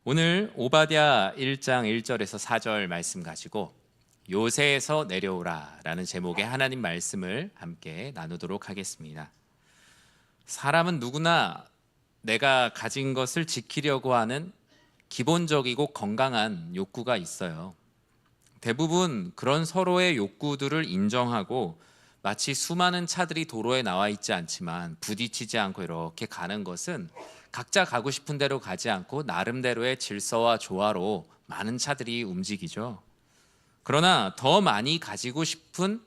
오늘 오바댜 1장 1절에서 4절 말씀 가지고 요새에서 내려오라 라는 제목의 하나님 말씀을 함께 나누도록 하겠습니다. 사람은 누구나 내가 가진 것을 지키려고 하는 기본적이고 건강한 욕구가 있어요. 대부분 그런 서로의 욕구들을 인정하고 마치 수많은 차들이 도로에 나와 있지 않지만 부딪히지 않고 이렇게 가는 것은 각자 가고 싶은 대로 가지 않고 나름대로의 질서와 조화로 많은 차들이 움직이죠. 그러나 더 많이 가지고 싶은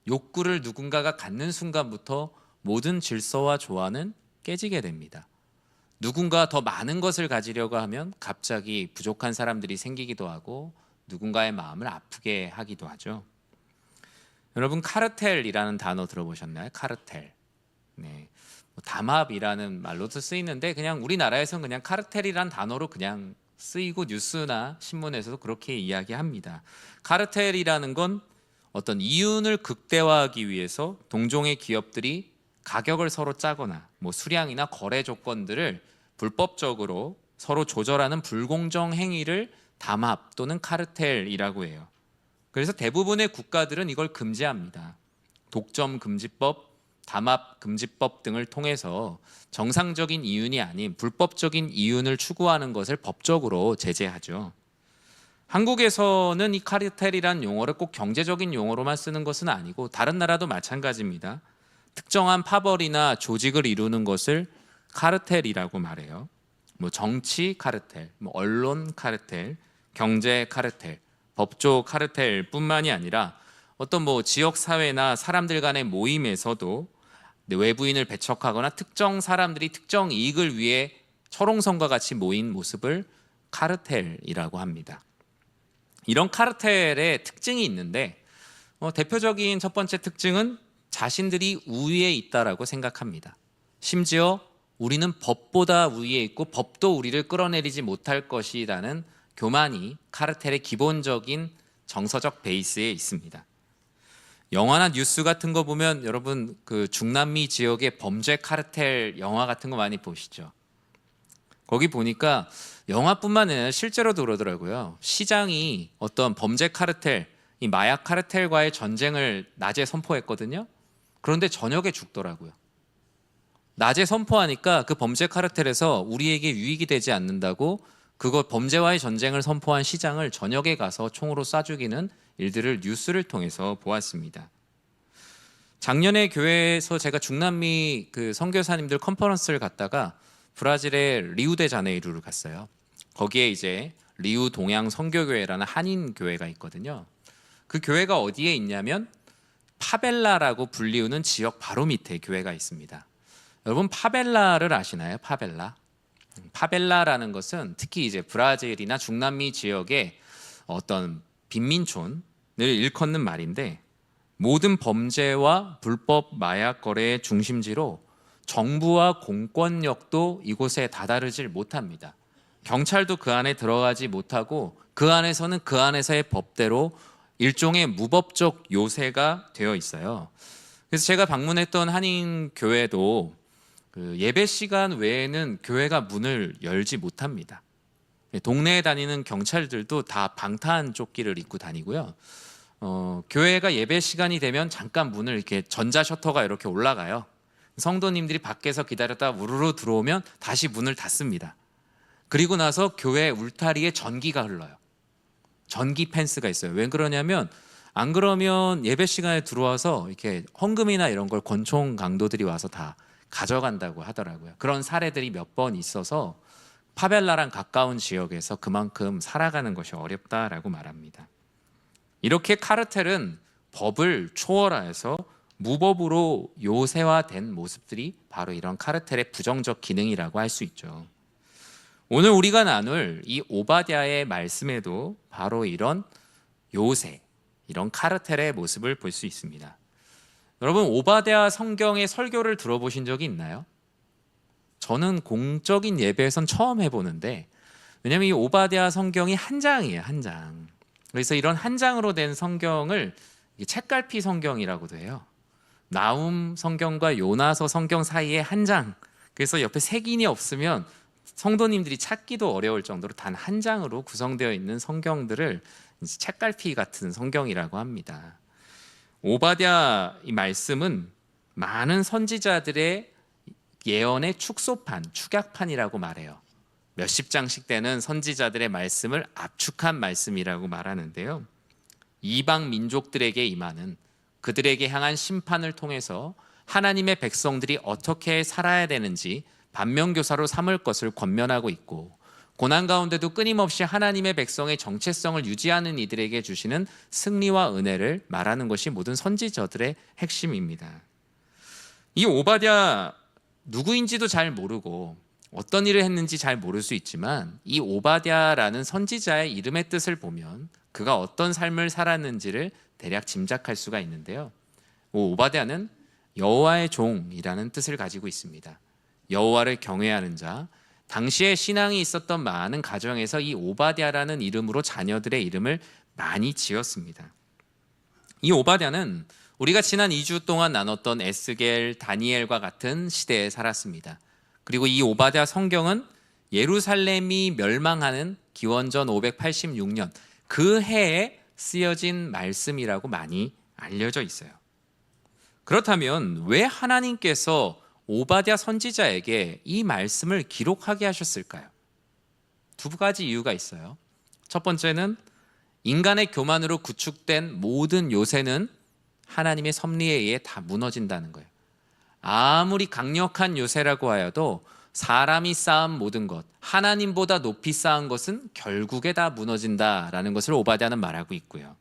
욕구를 누군가가 갖는 순간부터 모든 질서와 조화는 깨지게 됩니다. 누군가 더 많은 것을 가지려고 하면 갑자기 부족한 사람들이 생기기도 하고 누군가의 마음을 아프게 하기도 하죠. 여러분, 카르텔이라는 단어 들어보셨나요? 카르텔. 네. 담합이라는 말로도 쓰이는데 그냥 우리나라에서는 그냥 카르텔이란 단어로 그냥 쓰이고 뉴스나 신문에서도 그렇게 이야기합니다. 카르텔이라는 건 어떤 이윤을 극대화하기 위해서 동종의 기업들이 가격을 서로 짜거나 수량이나 거래 조건들을 불법적으로 서로 조절하는 불공정 행위를 담합 또는 카르텔이라고 해요. 그래서 대부분의 국가들은 이걸 금지합니다. 독점 금지법, 담합 금지법 등을 통해서 정상적인 이윤이 아닌 불법적인 이윤을 추구하는 것을 법적으로 제재하죠. 한국에서는 이 카르텔이란 용어를 꼭 경제적인 용어로만 쓰는 것은 아니고 다른 나라도 마찬가지입니다. 특정한 파벌이나 조직을 이루는 것을 카르텔이라고 말해요. 정치 카르텔, 언론 카르텔, 경제 카르텔, 법조 카르텔 뿐만이 아니라 어떤 지역 사회나 사람들 간의 모임에서도 외부인을 배척하거나 특정 사람들이 특정 이익을 위해 철옹성과 같이 모인 모습을 카르텔이라고 합니다. 이런 카르텔의 특징이 있는데 대표적인 첫 번째 특징은 자신들이 우위에 있다라고 생각합니다. 심지어 우리는 법보다 위에 있고 법도 우리를 끌어내리지 못할 것이라는 교만이 카르텔의 기본적인 정서적 베이스에 있습니다. 영화나 뉴스 같은 거 보면 여러분 그 중남미 지역의 범죄 카르텔 영화 같은 거 많이 보시죠. 거기 보니까 영화뿐만 아니라 실제로도 그러더라고요. 시장이 어떤 범죄 카르텔, 이 마약 카르텔과의 전쟁을 낮에 선포했거든요. 그런데 저녁에 죽더라고요. 낮에 선포하니까 그 범죄 카르텔에서 우리에게 유익이 되지 않는다고 그거 범죄와의 전쟁을 선포한 시장을 저녁에 가서 총으로 쏴 죽이는 일들을 뉴스를 통해서 보았습니다. 작년에 교회에서 제가 중남미 그 선교사님들 컨퍼런스를 갔다가 브라질의 리우데자네이루를 갔어요. 거기에 이제 리우 동양 선교교회라는 한인 교회가 있거든요. 그 교회가 어디에 있냐면 파벨라라고 불리우는 지역 바로 밑에 교회가 있습니다. 여러분 파벨라를 아시나요? 파벨라? 파벨라라는 것은 특히 이제 브라질이나 중남미 지역의 어떤 빈민촌을 일컫는 말인데 모든 범죄와 불법 마약 거래의 중심지로 정부와 공권력도 이곳에 다다르질 못합니다. 경찰도 그 안에 들어가지 못하고 그 안에서는 그 안에서의 법대로 일종의 무법적 요새가 되어 있어요. 그래서 제가 방문했던 한인 교회도 그 예배 시간 외에는 교회가 문을 열지 못합니다. 동네에 다니는 경찰들도 다 방탄 조끼를 입고 다니고요. 교회가 예배 시간이 되면 잠깐 문을 이렇게 전자 셔터가 이렇게 올라가요. 성도님들이 밖에서 기다렸다가 우르르 들어오면 다시 문을 닫습니다. 그리고 나서 교회 울타리에 전기가 흘러요. 전기 펜스가 있어요. 왜 그러냐면 안 그러면 예배 시간에 들어와서 이렇게 헌금이나 이런 걸 권총 강도들이 와서 다 가져간다고 하더라고요. 그런 사례들이 몇 번 있어서 파벨라랑 가까운 지역에서 그만큼 살아가는 것이 어렵다라고 말합니다. 이렇게 카르텔은 법을 초월하여서 무법으로 요새화된 모습들이 바로 이런 카르텔의 부정적 기능이라고 할 수 있죠. 오늘 우리가 나눌 이 오바댜의 말씀에도 바로 이런 요새, 이런 카르텔의 모습을 볼 수 있습니다. 여러분 오바댜 성경의 설교를 들어보신 적이 있나요? 저는 공적인 예배에선 처음 해보는데 왜냐하면 이 오바댜 성경이 한 장이에요. 한 장. 그래서 이런 한 장으로 된 성경을 책갈피 성경이라고도 해요. 나훔 성경과 요나서 성경 사이에 한 장. 그래서 옆에 색인이 없으면 성도님들이 찾기도 어려울 정도로 단 한 장으로 구성되어 있는 성경들을 책갈피 같은 성경이라고 합니다. 오바댜 이 말씀은 많은 선지자들의 예언의 축소판, 축약판이라고 말해요. 몇십 장씩 되는 선지자들의 말씀을 압축한 말씀이라고 말하는데요. 이방 민족들에게 임하는 그들에게 향한 심판을 통해서 하나님의 백성들이 어떻게 살아야 되는지 반면교사로 삼을 것을 권면하고 있고, 고난 가운데도 끊임없이 하나님의 백성의 정체성을 유지하는 이들에게 주시는 승리와 은혜를 말하는 것이 모든 선지자들의 핵심입니다. 이 오바댜 누구인지도 잘 모르고 어떤 일을 했는지 잘 모를 수 있지만, 이 오바댜라는 선지자의 이름의 뜻을 보면 그가 어떤 삶을 살았는지를 대략 짐작할 수가 있는데요. 오바댜는 여호와의 종이라는 뜻을 가지고 있습니다. 여호와를 경외하는 자. 당시에 신앙이 있었던 많은 가정에서 이 오바댜라는 이름으로 자녀들의 이름을 많이 지었습니다. 이 오바댜는 우리가 지난 2주 동안 나눴던 에스겔, 다니엘과 같은 시대에 살았습니다. 그리고 이 오바댜 성경은 예루살렘이 멸망하는 기원전 586년 그 해에 쓰여진 말씀이라고 많이 알려져 있어요. 그렇다면 왜 하나님께서 오바댜 선지자에게 이 말씀을 기록하게 하셨을까요? 두 가지 이유가 있어요. 첫 번째는 인간의 교만으로 구축된 모든 요새는 하나님의 섭리에 의해 다 무너진다는 거예요. 아무리 강력한 요새라고 하여도 사람이 쌓은 모든 것, 하나님보다 높이 쌓은 것은 결국에 다 무너진다라는 것을 오바댜는 말하고 있고요.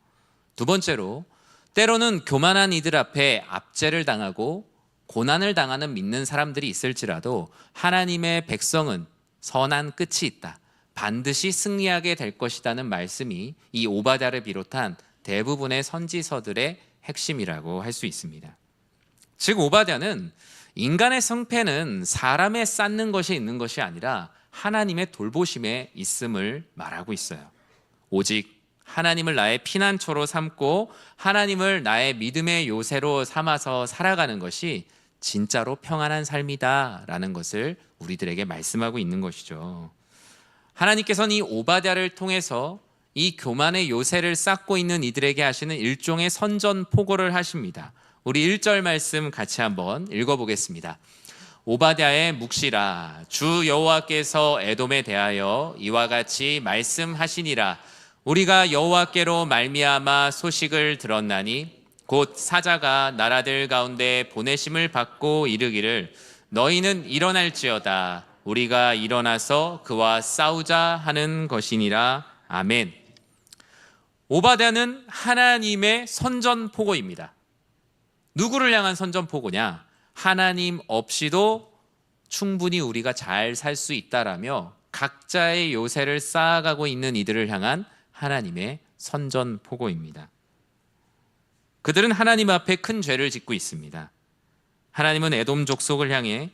두 번째로, 때로는 교만한 이들 앞에 압제를 당하고 고난을 당하는 믿는 사람들이 있을지라도 하나님의 백성은 선한 끝이 있다, 반드시 승리하게 될 것이라는 말씀이 이 오바댜를 비롯한 대부분의 선지서들의 핵심이라고 할 수 있습니다. 즉 오바댜는 인간의 성패는 사람의 쌓는 것이 있는 것이 아니라 하나님의 돌보심에 있음을 말하고 있어요. 오직 하나님을 나의 피난처로 삼고 하나님을 나의 믿음의 요새로 삼아서 살아가는 것이 진짜로 평안한 삶이다 라는 것을 우리들에게 말씀하고 있는 것이죠. 하나님께서는 이 오바댜를 통해서 이 교만의 요새를 쌓고 있는 이들에게 하시는 일종의 선전포고를 하십니다. 우리 1절 말씀 같이 한번 읽어보겠습니다. 오바댜의 묵시라. 주 여호와께서 에돔에 대하여 이와 같이 말씀하시니라. 우리가 여호와께로 말미암아 소식을 들었나니 곧 사자가 나라들 가운데 보내심을 받고 이르기를 너희는 일어날지어다. 우리가 일어나서 그와 싸우자 하는 것이니라. 아멘. 오바댜는 하나님의 선전포고입니다. 누구를 향한 선전포고냐? 하나님 없이도 충분히 우리가 잘 살 수 있다라며 각자의 요새를 쌓아가고 있는 이들을 향한 하나님의 선전포고입니다. 그들은 하나님 앞에 큰 죄를 짓고 있습니다. 하나님은 에돔 족속을 향해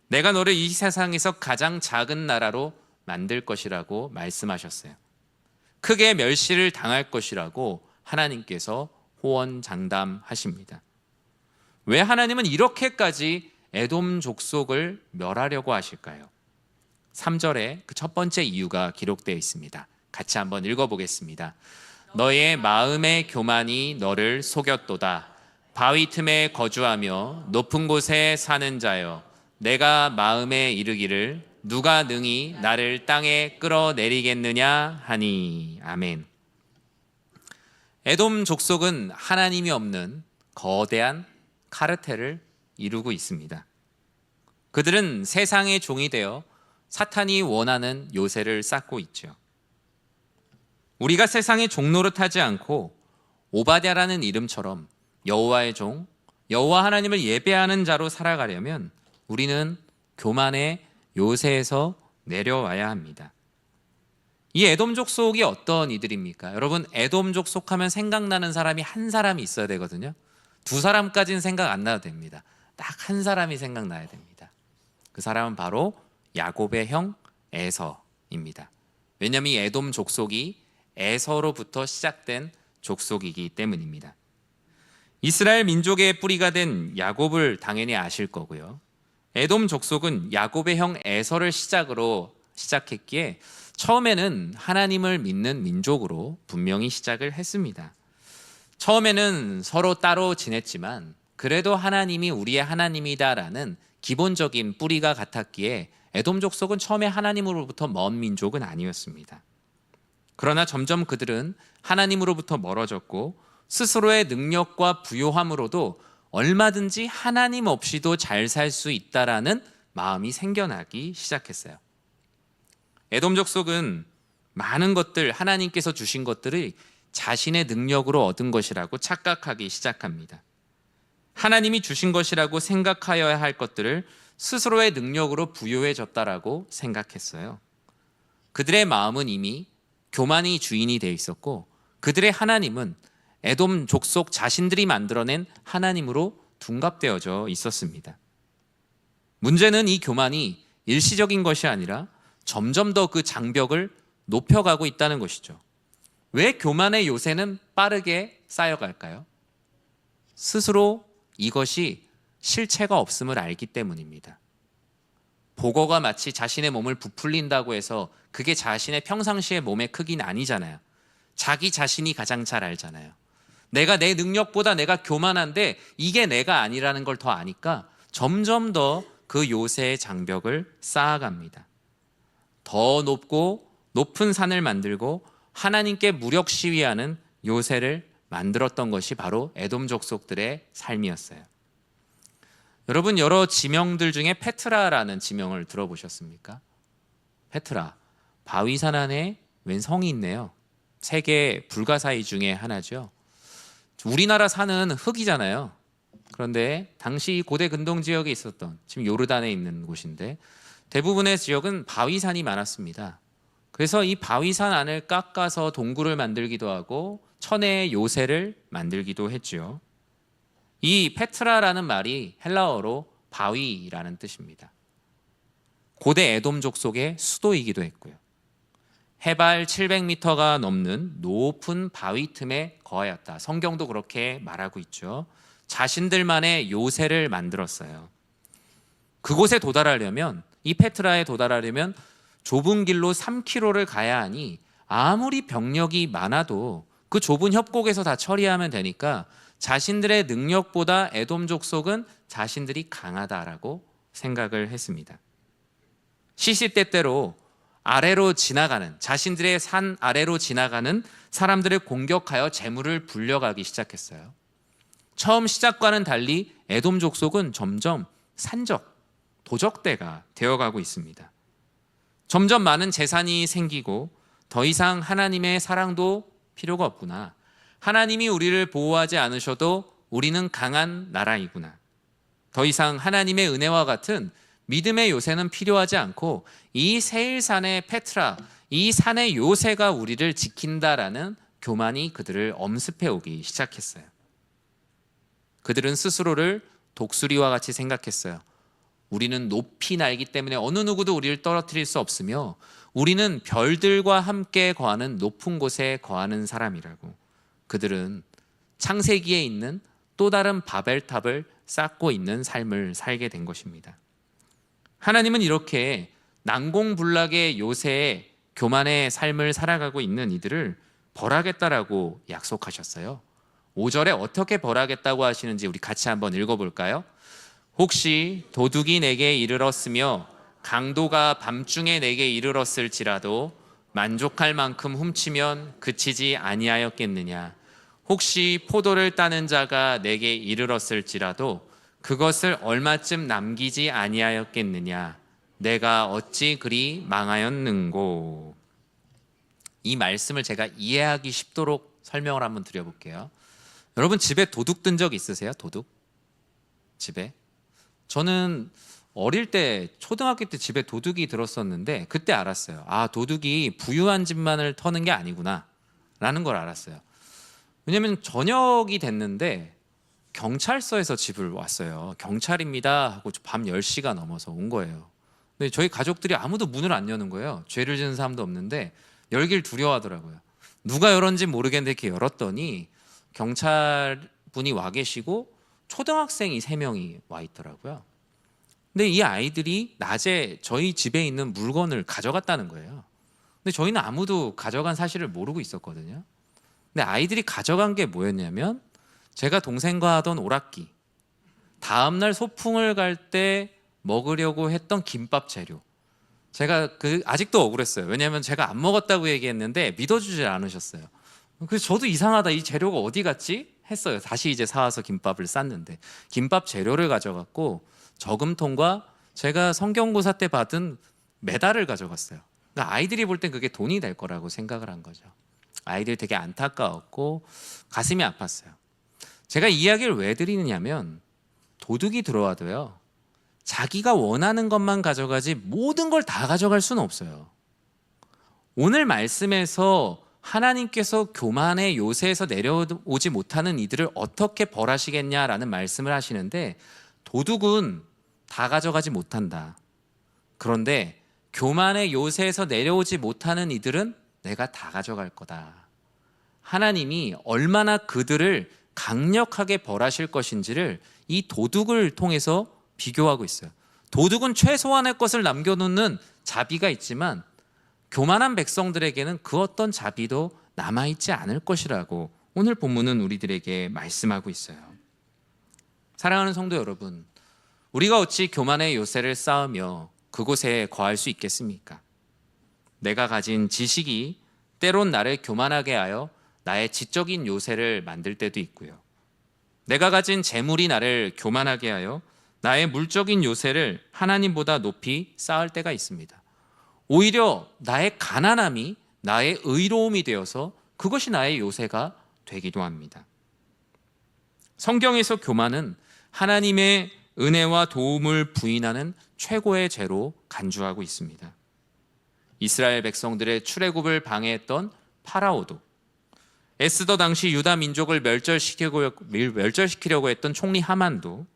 내가 너를 이 세상에서 가장 작은 나라로 만들 것이라고 말씀하셨어요. 크게 멸시를 당할 것이라고 하나님께서 호언장담하십니다. 왜 하나님은 이렇게까지 에돔 족속을 멸하려고 하실까요? 3절에 그 첫 번째 이유가 기록되어 있습니다. 같이 한번 읽어보겠습니다. 너의 마음의 교만이 너를 속였도다. 바위 틈에 거주하며 높은 곳에 사는 자여, 내가 마음에 이르기를 누가 능히 나를 땅에 끌어내리겠느냐 하니. 아멘. 에돔 족속은 하나님이 없는 거대한 카르텔을 이루고 있습니다. 그들은 세상의 종이 되어 사탄이 원하는 요새를 쌓고 있죠. 우리가 세상의 종 노릇하지 않고 오바댜라는 이름처럼 여호와의 종, 여호와 하나님을 예배하는 자로 살아가려면 우리는 교만의 요새에서 내려와야 합니다. 이 에돔 족속이 어떤 이들입니까? 여러분, 에돔 족속하면 생각나는 사람이 한 사람이 있어야 되거든요. 두 사람까지는 생각 안 나도 됩니다. 딱 한 사람이 생각나야 됩니다. 그 사람은 바로 야곱의 형 에서입니다. 왜냐하면 이 에돔 족속이 에서로부터 시작된 족속이기 때문입니다. 이스라엘 민족의 뿌리가 된 야곱을 당연히 아실 거고요. 에돔 족속은 야곱의 형 에서를 시작했기에 처음에는 하나님을 믿는 민족으로 분명히 시작을 했습니다. 처음에는 서로 따로 지냈지만 그래도 하나님이 우리의 하나님이다라는 기본적인 뿌리가 같았기에 에돔 족속은 처음에 하나님으로부터 먼 민족은 아니었습니다. 그러나 점점 그들은 하나님으로부터 멀어졌고 스스로의 능력과 부요함으로도 얼마든지 하나님 없이도 잘 살 수 있다라는 마음이 생겨나기 시작했어요. 에돔 족속은 많은 것들, 하나님께서 주신 것들을 자신의 능력으로 얻은 것이라고 착각하기 시작합니다. 하나님이 주신 것이라고 생각하여야 할 것들을 스스로의 능력으로 부여해졌다라고 생각했어요. 그들의 마음은 이미 교만이 주인이 되어 있었고 그들의 하나님은 에돔 족속 자신들이 만들어낸 하나님으로 둔갑되어져 있었습니다. 문제는 이 교만이 일시적인 것이 아니라 점점 더 그 장벽을 높여가고 있다는 것이죠. 왜 교만의 요새는 빠르게 쌓여갈까요? 스스로 이것이 실체가 없음을 알기 때문입니다. 보거가 마치 자신의 몸을 부풀린다고 해서 그게 자신의 평상시의 몸의 크기는 아니잖아요. 자기 자신이 가장 잘 알잖아요. 내가 내 능력보다 내가 교만한데 이게 내가 아니라는 걸 더 아니까 점점 더 그 요새의 장벽을 쌓아갑니다. 더 높은 산을 만들고 하나님께 무력 시위하는 요새를 만들었던 것이 바로 에돔 족속들의 삶이었어요. 여러분, 여러 지명들 중에 페트라라는 지명을 들어보셨습니까? 페트라, 바위산 안에 웬 성이 있네요. 세계 불가사의 중에 하나죠. 우리나라 산은 흙이잖아요. 그런데 당시 고대 근동 지역에 있었던, 지금 요르단에 있는 곳인데 대부분의 지역은 바위산이 많았습니다. 그래서 이 바위산 안을 깎아서 동굴을 만들기도 하고 천혜의 요새를 만들기도 했죠. 이 페트라라는 말이 헬라어로 바위라는 뜻입니다. 고대 에돔 족속의 수도이기도 했고요. 해발 700m가 넘는 높은 바위 틈에 거하였다. 성경도 그렇게 말하고 있죠. 자신들만의 요새를 만들었어요. 그곳에 도달하려면, 이 페트라에 도달하려면 좁은 길로 3km를 가야 하니 아무리 병력이 많아도 그 좁은 협곡에서 다 처리하면 되니까 자신들의 능력보다 에돔 족속은 자신들이 강하다라고 생각을 했습니다. 시시때때로 아래로 지나가는, 자신들의 산 아래로 지나가는 사람들을 공격하여 재물을 불려가기 시작했어요. 처음 시작과는 달리 에돔 족속은 점점 산적, 도적대가 되어가고 있습니다. 점점 많은 재산이 생기고 더 이상 하나님의 사랑도 필요가 없구나. 하나님이 우리를 보호하지 않으셔도 우리는 강한 나라이구나. 더 이상 하나님의 은혜와 같은 믿음의 요새는 필요하지 않고 이 세일산의 페트라, 이 산의 요새가 우리를 지킨다라는 교만이 그들을 엄습해 오기 시작했어요. 그들은 스스로를 독수리와 같이 생각했어요. 우리는 높이 날기 때문에 어느 누구도 우리를 떨어뜨릴 수 없으며 우리는 별들과 함께 거하는 높은 곳에 거하는 사람이라고. 그들은 창세기에 있는 또 다른 바벨탑을 쌓고 있는 삶을 살게 된 것입니다. 하나님은 이렇게 난공불락의 요새에 교만의 삶을 살아가고 있는 이들을 벌하겠다라고 약속하셨어요. 5절에 어떻게 벌하겠다고 하시는지 우리 같이 한번 읽어볼까요? 혹시 도둑이 내게 이르렀으며 강도가 밤중에 내게 이르렀을지라도 만족할 만큼 훔치면 그치지 아니하였겠느냐. 혹시 포도를 따는 자가 내게 이르렀을지라도 그것을 얼마쯤 남기지 아니하였겠느냐. 내가 어찌 그리 망하였는고. 이 말씀을 제가 이해하기 쉽도록 설명을 한번 드려볼게요. 여러분, 집에 도둑 든 적 있으세요? 도둑? 집에? 저는 어릴 때 초등학교 때 집에 도둑이 들었었는데 그때 알았어요. 아, 도둑이 부유한 집만을 터는 게 아니구나 라는 걸 알았어요. 왜냐면 저녁이 됐는데 경찰서에서 집을 왔어요. 경찰입니다 하고 밤 10시가 넘어서 온 거예요. 근데 저희 가족들이 아무도 문을 안 여는 거예요. 죄를 지은 사람도 없는데 열길 두려워하더라고요. 누가 열었는지 모르겠는데 이렇게 열었더니 경찰분이 와 계시고 초등학생이 3명이 와 있더라고요. 근데 이 아이들이 낮에 저희 집에 있는 물건을 가져갔다는 거예요. 근데 저희는 아무도 가져간 사실을 모르고 있었거든요. 근데 아이들이 가져간 게 뭐였냐면 제가 동생과 하던 오락기, 다음날 소풍을 갈 때 먹으려고 했던 김밥 재료. 제가 아직도 억울했어요. 왜냐하면 제가 안 먹었다고 얘기했는데 믿어주질 않으셨어요. 그래서 저도 이상하다, 이 재료가 어디 갔지? 했어요. 다시 이제 사와서 김밥을 쌌는데 김밥 재료를 가져갔고 저금통과 제가 성경고사 때 받은 메달을 가져갔어요. 그러니까 아이들이 볼 땐 그게 돈이 될 거라고 생각을 한 거죠. 아이들이 되게 안타까웠고 가슴이 아팠어요. 제가 이 이야기를 왜 드리느냐면 도둑이 들어와도요, 자기가 원하는 것만 가져가지 모든 걸 다 가져갈 수는 없어요. 오늘 말씀에서 하나님께서 교만의 요새에서 내려오지 못하는 이들을 어떻게 벌하시겠냐라는 말씀을 하시는데, 도둑은 다 가져가지 못한다. 그런데 교만의 요새에서 내려오지 못하는 이들은 내가 다 가져갈 거다. 하나님이 얼마나 그들을 강력하게 벌하실 것인지를 이 도둑을 통해서 비교하고 있어요. 도둑은 최소한의 것을 남겨놓는 자비가 있지만 교만한 백성들에게는 그 어떤 자비도 남아있지 않을 것이라고 오늘 본문은 우리들에게 말씀하고 있어요. 사랑하는 성도 여러분, 우리가 어찌 교만의 요새를 쌓으며 그곳에 거할 수 있겠습니까? 내가 가진 지식이 때론 나를 교만하게 하여 나의 지적인 요새를 만들 때도 있고요. 내가 가진 재물이 나를 교만하게 하여 나의 물적인 요새를 하나님보다 높이 쌓을 때가 있습니다. 오히려 나의 가난함이 나의 의로움이 되어서 그것이 나의 요새가 되기도 합니다. 성경에서 교만은 하나님의 은혜와 도움을 부인하는 최고의 죄로 간주하고 있습니다. 이스라엘 백성들의 출애굽을 방해했던 파라오도, 에스더 당시 유다 민족을 멸절시키려고 했던 총리 하만도,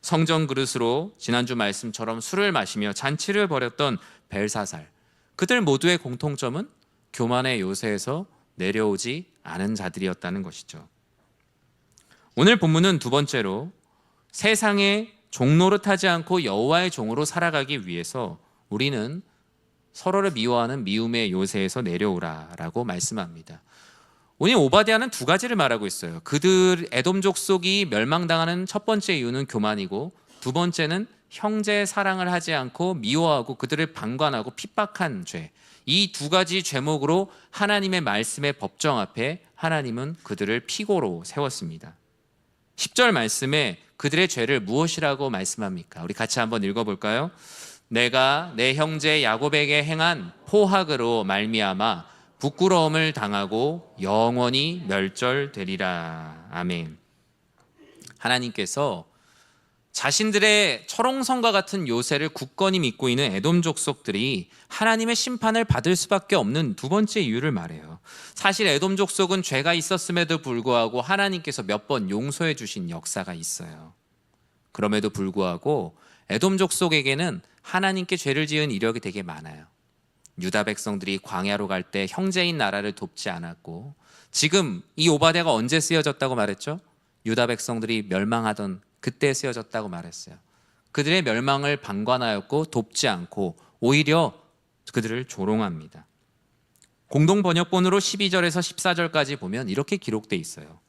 성전 그릇으로 지난주 말씀처럼 술을 마시며 잔치를 벌였던 벨사살, 그들 모두의 공통점은 교만의 요새에서 내려오지 않은 자들이었다는 것이죠. 오늘 본문은 두 번째로 세상의 종노릇하지 않고 여호와의 종으로 살아가기 위해서 우리는 서로를 미워하는 미움의 요새에서 내려오라라고 말씀합니다. 오늘 오바댜는 두 가지를 말하고 있어요. 그들 에돔 족속이 멸망당하는 첫 번째 이유는 교만이고, 두 번째는 형제 사랑을 하지 않고 미워하고 그들을 방관하고 핍박한 죄. 이 두 가지 죄목으로 하나님의 말씀의 법정 앞에 하나님은 그들을 피고로 세웠습니다. 10절 말씀에 그들의 죄를 무엇이라고 말씀합니까? 우리 같이 한번 읽어볼까요? 내가 내 형제 야곱에게 행한 포악으로 말미암아 부끄러움을 당하고 영원히 멸절되리라. 아멘. 하나님께서 자신들의 철옹성과 같은 요새를 굳건히 믿고 있는 에돔 족속들이 하나님의 심판을 받을 수밖에 없는 두 번째 이유를 말해요. 사실 에돔 족속은 죄가 있었음에도 불구하고 하나님께서 몇 번 용서해 주신 역사가 있어요. 그럼에도 불구하고 에돔 족속에게는 하나님께 죄를 지은 이력이 되게 많아요. 유다 백성들이 광야로 갈 때 형제인 나라를 돕지 않았고, 지금 이 오바댜가 언제 쓰여졌다고 말했죠? 유다 백성들이 멸망하던 그때 쓰여졌다고 말했어요. 그들의 멸망을 방관하였고 돕지 않고 오히려 그들을 조롱합니다. 공동 번역본으로 12절에서 14절까지 보면 이렇게 기록되어 있어요.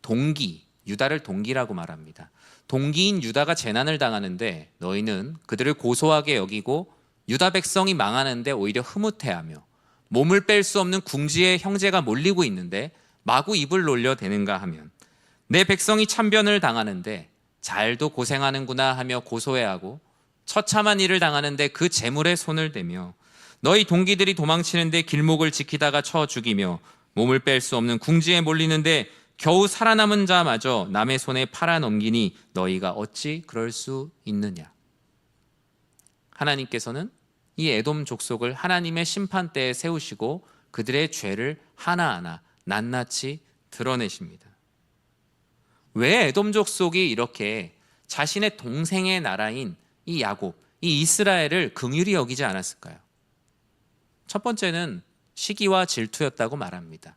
동기, 유다를 동기라고 말합니다. 동기인 유다가 재난을 당하는데 너희는 그들을 고소하게 여기고 유다 백성이 망하는데 오히려 흐뭇해하며 몸을 뺄 수 없는 궁지에 형제가 몰리고 있는데 마구 입을 놀려대는가 하면, 내 백성이 참변을 당하는데 잘도 고생하는구나 하며 고소해하고 처참한 일을 당하는데 그 재물에 손을 대며, 너희 동기들이 도망치는데 길목을 지키다가 쳐 죽이며 몸을 뺄 수 없는 궁지에 몰리는데 겨우 살아남은 자마저 남의 손에 팔아넘기니 너희가 어찌 그럴 수 있느냐. 하나님께서는 이 에돔 족속을 하나님의 심판대에 세우시고 그들의 죄를 하나하나 낱낱이 드러내십니다. 왜 에돔 족속이 이렇게 자신의 동생의 나라인 이 야곱, 이 이스라엘을 긍휼히 여기지 않았을까요? 첫 번째는 시기와 질투였다고 말합니다.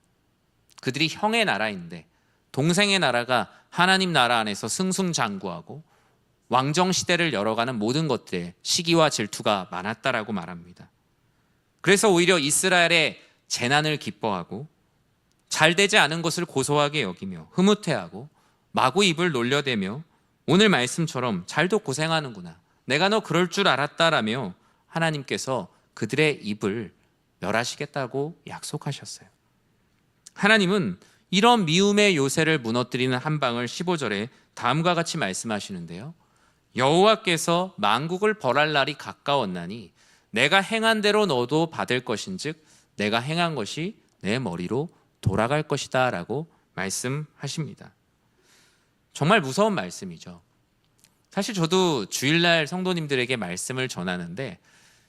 그들이 형의 나라인데 동생의 나라가 하나님 나라 안에서 승승장구하고 왕정 시대를 열어가는 모든 것들에 시기와 질투가 많았다라고 말합니다. 그래서 오히려 이스라엘의 재난을 기뻐하고 잘 되지 않은 것을 고소하게 여기며 흐뭇해하고 마구 입을 놀려대며 오늘 말씀처럼 잘도 고생하는구나, 내가 너 그럴 줄 알았다라며 하나님께서 그들의 입을 멸하시겠다고 약속하셨어요. 하나님은 이런 미움의 요새를 무너뜨리는 한 방을 15절에 다음과 같이 말씀하시는데요. 여호와께서 만국을 벌할 날이 가까웠나니 내가 행한 대로 너도 받을 것인즉 내가 행한 것이 내 머리로 돌아갈 것이다 라고 말씀하십니다. 정말 무서운 말씀이죠. 사실 저도 주일날 성도님들에게 말씀을 전하는데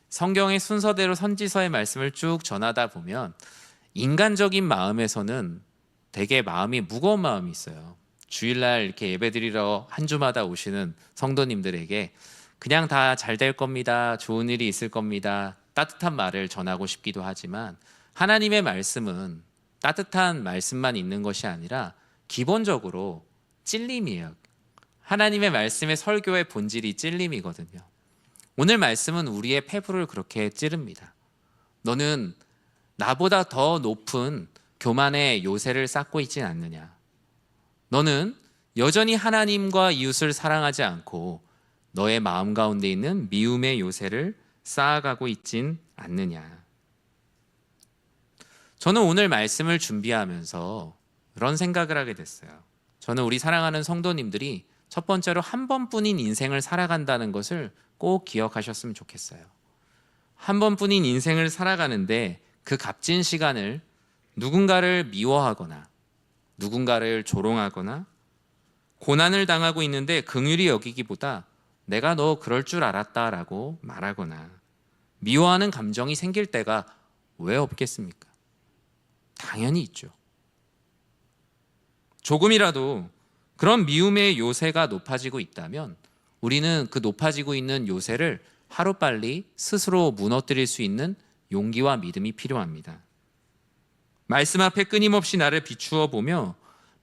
성경의 순서대로 선지서의 말씀을 쭉 전하다 보면 인간적인 마음에서는 되게 마음이 무거운 마음이 있어요. 주일날 이렇게 예배드리러 한 주마다 오시는 성도님들에게 그냥 다 잘 될 겁니다, 좋은 일이 있을 겁니다, 따뜻한 말을 전하고 싶기도 하지만 하나님의 말씀은 따뜻한 말씀만 있는 것이 아니라 기본적으로 찔림이에요. 하나님의 말씀의 설교의 본질이 찔림이거든요. 오늘 말씀은 우리의 폐부를 그렇게 찌릅니다. 너는 나보다 더 높은 교만의 요새를 쌓고 있진 않느냐. 너는 여전히 하나님과 이웃을 사랑하지 않고 너의 마음 가운데 있는 미움의 요새를 쌓아가고 있진 않느냐. 저는 오늘 말씀을 준비하면서 그런 생각을 하게 됐어요. 저는 우리 사랑하는 성도님들이 첫 번째로 한 번뿐인 인생을 살아간다는 것을 꼭 기억하셨으면 좋겠어요. 한 번뿐인 인생을 살아가는데 그 값진 시간을 누군가를 미워하거나 누군가를 조롱하거나 고난을 당하고 있는데 긍휼히 여기기보다 내가 너 그럴 줄 알았다라고 말하거나 미워하는 감정이 생길 때가 왜 없겠습니까? 당연히 있죠. 조금이라도 그런 미움의 요새가 높아지고 있다면 우리는 그 높아지고 있는 요새를 하루빨리 스스로 무너뜨릴 수 있는 용기와 믿음이 필요합니다. 말씀 앞에 끊임없이 나를 비추어 보며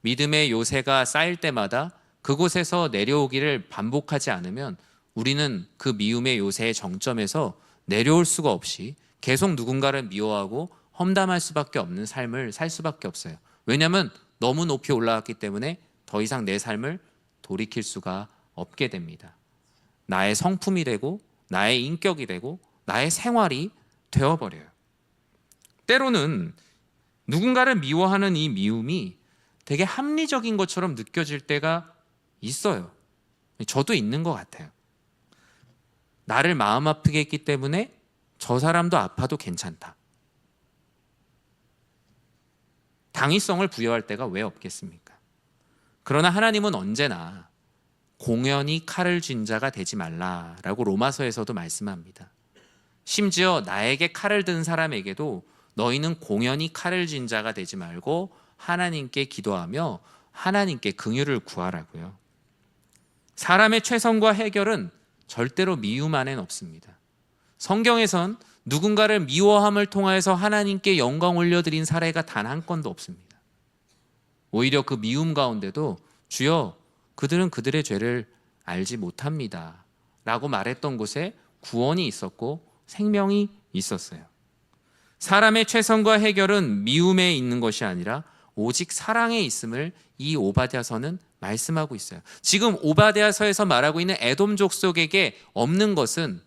믿음의 요새가 쌓일 때마다 그곳에서 내려오기를 반복하지 않으면 우리는 그 미움의 요새의 정점에서 내려올 수가 없이 계속 누군가를 미워하고 험담할 수밖에 없는 삶을 살 수밖에 없어요. 왜냐하면 너무 높이 올라왔기 때문에 더 이상 내 삶을 돌이킬 수가 없게 됩니다. 나의 성품이 되고 나의 인격이 되고 나의 생활이 되어버려요. 때로는 누군가를 미워하는 이 미움이 되게 합리적인 것처럼 느껴질 때가 있어요. 저도 있는 것 같아요. 나를 마음 아프게 했기 때문에 저 사람도 아파도 괜찮다. 당위성을 부여할 때가 왜 없겠습니까? 그러나 하나님은 언제나 공연히 칼을 쥔 자가 되지 말라라고 로마서에서도 말씀합니다. 심지어 나에게 칼을 든 사람에게도 너희는 공연히 칼을 쥔 자가 되지 말고 하나님께 기도하며 하나님께 긍휼을 구하라고요. 사람의 최선과 해결은 절대로 미움 안엔 없습니다. 성경에선 누군가를 미워함을 통하여서 하나님께 영광 올려드린 사례가 단 한 건도 없습니다. 오히려 그 미움 가운데도 주여 그들은 그들의 죄를 알지 못합니다 라고 말했던 곳에 구원이 있었고 생명이 있었어요. 사람의 최선과 해결은 미움에 있는 것이 아니라 오직 사랑에 있음을 이 오바댜서는 말씀하고 있어요. 지금 오바댜서에서 말하고 있는 에돔 족속에게 없는 것은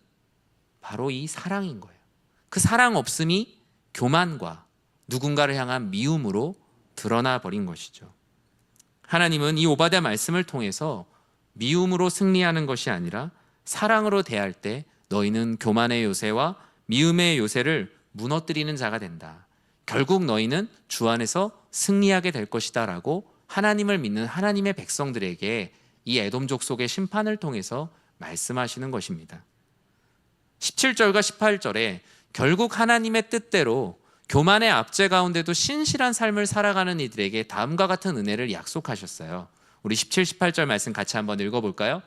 바로 이 사랑인 거예요. 그 사랑 없음이 교만과 누군가를 향한 미움으로 드러나 버린 것이죠. 하나님은 이 오바댜 말씀을 통해서 미움으로 승리하는 것이 아니라 사랑으로 대할 때 너희는 교만의 요새와 미움의 요새를 무너뜨리는 자가 된다. 결국 너희는 주 안에서 승리하게 될 것이다 라고 하나님을 믿는 하나님의 백성들에게 이 에돔 족속의 심판을 통해서 말씀하시는 것입니다. 17절과 18절에 결국 하나님의 뜻대로 교만의 압제 가운데도 신실한 삶을 살아가는 이들에게 다음과 같은 은혜를 약속하셨어요. 우리 17, 18절 말씀 같이 한번 읽어볼까요?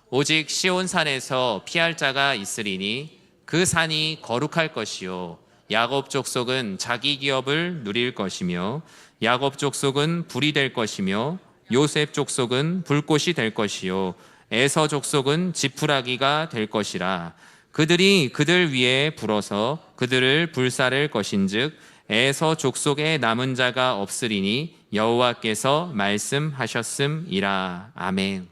오직 시온 산에서 피할 자가 있으리니 그 산이 거룩할 것이요 야곱 족속은 자기 기업을 누릴 것이며 야곱 족속은 불이 될 것이며 요셉 족속은 불꽃이 될 것이요 에서 족속은 지푸라기가 될 것이라. 그들이 그들 위에 불어서 그들을 불사를 것인즉 에서 족속에 남은 자가 없으리니 여호와께서 말씀하셨음이라. 아멘.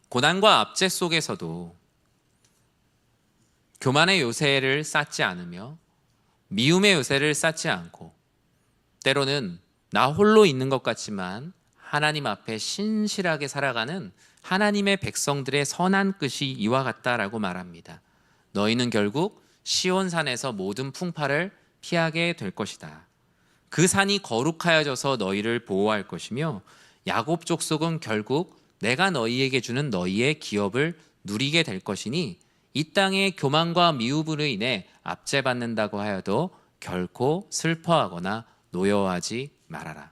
고난과 압제 속에서도 교만의 요새를 쌓지 않으며 미움의 요새를 쌓지 않고 때로는 나 홀로 있는 것 같지만 하나님 앞에 신실하게 살아가는 하나님의 백성들의 선한 끝이 이와 같다라고 말합니다. 너희는 결국 시온산에서 모든 풍파를 피하게 될 것이다. 그 산이 거룩하여져서 너희를 보호할 것이며 야곱 족속은 결국 내가 너희에게 주는 너희의 기업을 누리게 될 것이니 이 땅의 교만과 미움으로 인해 압제받는다고 하여도 결코 슬퍼하거나 노여워하지 말아라.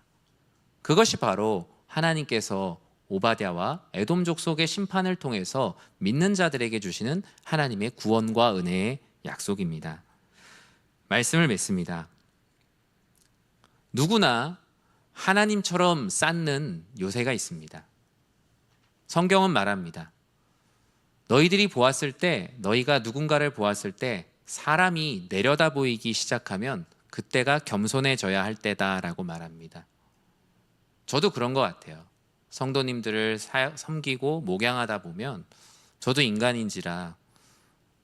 그것이 바로 하나님께서 오바댜와 에돔 족속의 심판을 통해서 믿는 자들에게 주시는 하나님의 구원과 은혜의 약속입니다. 말씀을 맺습니다. 누구나 하나님처럼 쌓는 요새가 있습니다. 성경은 말합니다. 너희들이 보았을 때, 너희가 누군가를 보았을 때 사람이 내려다 보이기 시작하면 그때가 겸손해져야 할 때다라고 말합니다. 저도 그런 것 같아요. 성도님들을 섬기고 목양하다 보면 저도 인간인지라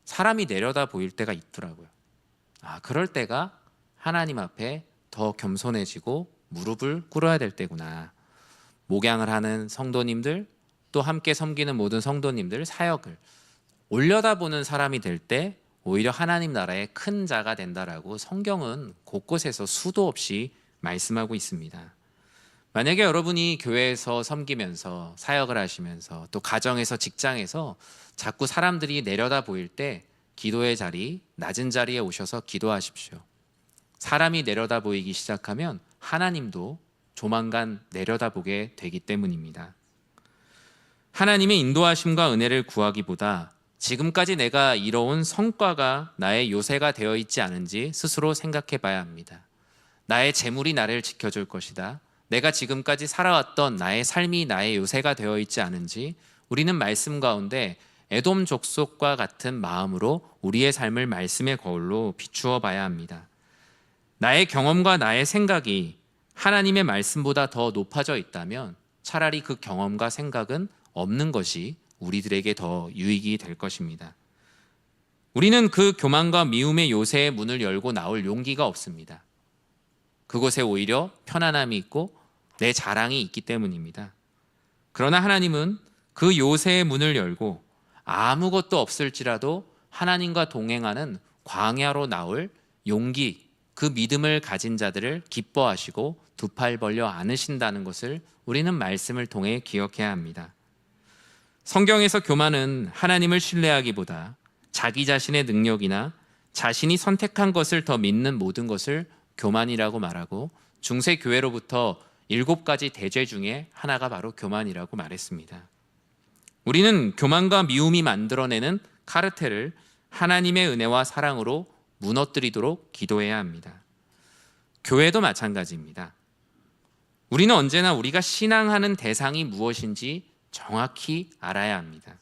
사람이 내려다 보일 때가 있더라고요. 그럴 때가 하나님 앞에 더 겸손해지고 무릎을 꿇어야 될 때구나. 목양을 하는 성도님들, 또 함께 섬기는 모든 성도님들 사역을 올려다보는 사람이 될 때 오히려 하나님 나라의 큰 자가 된다라고 성경은 곳곳에서 수도 없이 말씀하고 있습니다. 만약에 여러분이 교회에서 섬기면서 사역을 하시면서 또 가정에서 직장에서 자꾸 사람들이 내려다 보일 때 기도의 자리, 낮은 자리에 오셔서 기도하십시오. 사람이 내려다 보이기 시작하면 하나님도 조만간 내려다보게 되기 때문입니다. 하나님의 인도하심과 은혜를 구하기보다 지금까지 내가 이뤄온 성과가 나의 요새가 되어 있지 않은지 스스로 생각해 봐야 합니다. 나의 재물이 나를 지켜줄 것이다. 내가 지금까지 살아왔던 나의 삶이 나의 요새가 되어 있지 않은지 우리는 말씀 가운데 에돔 족속과 같은 마음으로 우리의 삶을 말씀의 거울로 비추어 봐야 합니다. 나의 경험과 나의 생각이 하나님의 말씀보다 더 높아져 있다면 차라리 그 경험과 생각은 없는 것이 우리들에게 더 유익이 될 것입니다. 우리는 그 교만과 미움의 요새의 문을 열고 나올 용기가 없습니다. 그곳에 오히려 편안함이 있고 내 자랑이 있기 때문입니다. 그러나 하나님은 그 요새의 문을 열고 아무것도 없을지라도 하나님과 동행하는 광야로 나올 용기, 그 믿음을 가진 자들을 기뻐하시고 두 팔 벌려 안으신다는 것을 우리는 말씀을 통해 기억해야 합니다. 성경에서 교만은 하나님을 신뢰하기보다 자기 자신의 능력이나 자신이 선택한 것을 더 믿는 모든 것을 교만이라고 말하고 중세 교회로부터 7가지 대죄 중에 하나가 바로 교만이라고 말했습니다. 우리는 교만과 미움이 만들어내는 카르텔을 하나님의 은혜와 사랑으로 무너뜨리도록 기도해야 합니다. 교회도 마찬가지입니다. 우리는 언제나 우리가 신앙하는 대상이 무엇인지 정확히 알아야 합니다.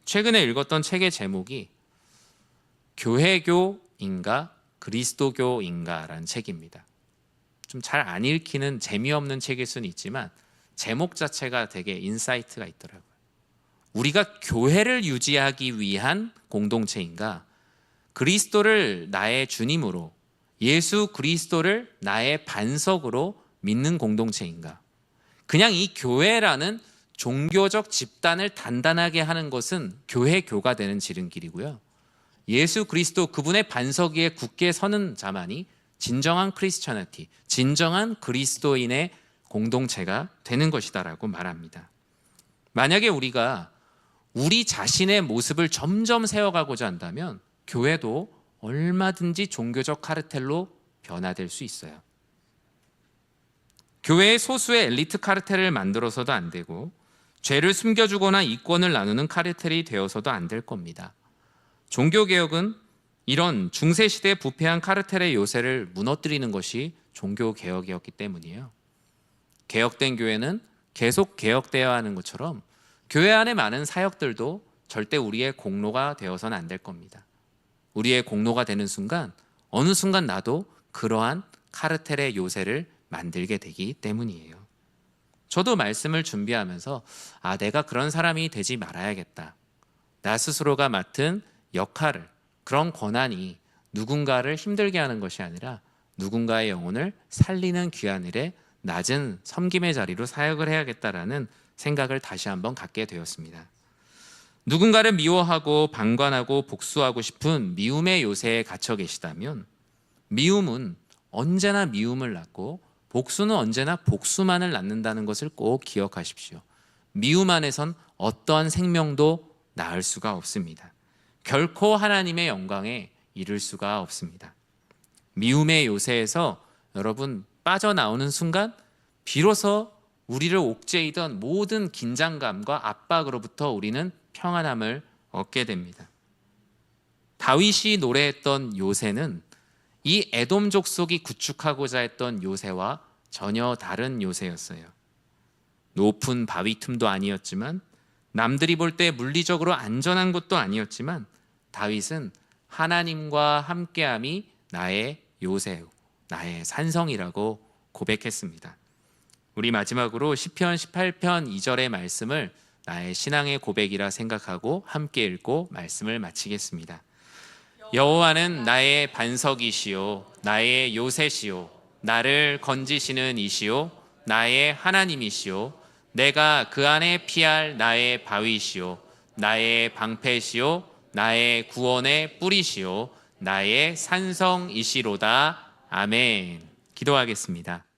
최근에 읽었던 책의 제목이 교회교인가 그리스도교인가라는 책입니다. 좀 잘 안 읽히는 재미없는 책일 수는 있지만 제목 자체가 되게 인사이트가 있더라고요. 우리가 교회를 유지하기 위한 공동체인가, 그리스도를 나의 주님으로, 예수 그리스도를 나의 반석으로 믿는 공동체인가. 그냥 이 교회라는 종교적 집단을 단단하게 하는 것은 교회교가 되는 지름길이고요. 예수 그리스도 그분의 반석 위에 굳게 서는 자만이 진정한 크리스천리티, 진정한 그리스도인의 공동체가 되는 것이다라고 말합니다. 만약에 우리가 우리 자신의 모습을 점점 세워가고자 한다면 교회도 얼마든지 종교적 카르텔로 변화될 수 있어요. 교회의 소수의 엘리트 카르텔을 만들어서도 안 되고 죄를 숨겨주거나 이권을 나누는 카르텔이 되어서도 안 될 겁니다. 종교개혁은 이런 중세시대에 부패한 카르텔의 요새를 무너뜨리는 것이 종교개혁이었기 때문이에요. 개혁된 교회는 계속 개혁되어야 하는 것처럼 교회 안에 많은 사역들도 절대 우리의 공로가 되어서는 안 될 겁니다. 우리의 공로가 되는 순간 어느 순간 나도 그러한 카르텔의 요새를 만들게 되기 때문이에요. 저도 말씀을 준비하면서 내가 그런 사람이 되지 말아야겠다. 나 스스로가 맡은 역할을, 그런 권한이 누군가를 힘들게 하는 것이 아니라 누군가의 영혼을 살리는 귀한 일에 낮은 섬김의 자리로 사역을 해야겠다라는 생각을 다시 한번 갖게 되었습니다. 누군가를 미워하고 방관하고 복수하고 싶은 미움의 요새에 갇혀 계시다면 미움은 언제나 미움을 낳고 복수는 언제나 복수만을 낳는다는 것을 꼭 기억하십시오. 미움 안에선 어떠한 생명도 낳을 수가 없습니다. 결코 하나님의 영광에 이를 수가 없습니다. 미움의 요새에서 여러분 빠져나오는 순간 비로소 우리를 옥죄이던 모든 긴장감과 압박으로부터 우리는 평안함을 얻게 됩니다. 다윗이 노래했던 요새는 이 에돔 족속이 구축하고자 했던 요새와 전혀 다른 요새였어요. 높은 바위 틈도 아니었지만 남들이 볼 때 물리적으로 안전한 곳도 아니었지만 다윗은 하나님과 함께함이 나의 요새, 나의 산성이라고 고백했습니다. 우리 마지막으로 시편 18편 2절의 말씀을 나의 신앙의 고백이라 생각하고 함께 읽고 말씀을 마치겠습니다. 여호와는 나의 반석이시요 나의 요새시요 나를 건지시는 이시요 나의 하나님이시요 내가 그 안에 피할 나의 바위시요 나의 방패시요 나의 구원의 뿌리시요 나의 산성이시로다. 아멘. 기도하겠습니다.